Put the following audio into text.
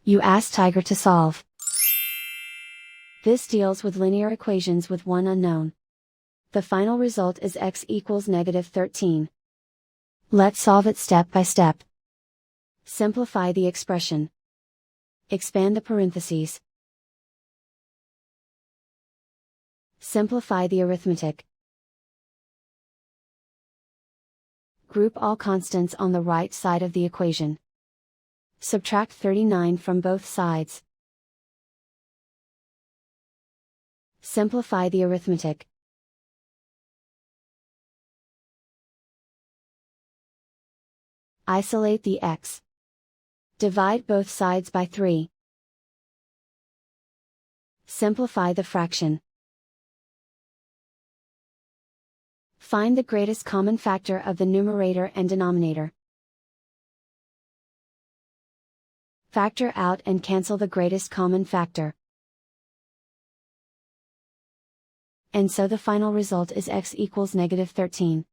You ask Tiger to solve. This deals with linear equations with one unknown. The final result is x equals -13. Let's solve it step by step. Simplify the expression. Expand the parentheses. Simplify the arithmetic. Group all constants on the right side of the equation. Subtract 39 from both sides. Simplify the arithmetic. Isolate the x. Divide both sides by 3. Simplify the fraction. Find the greatest common factor of the numerator and denominator. Factor out and cancel the greatest common factor. And so the final result is x equals -13.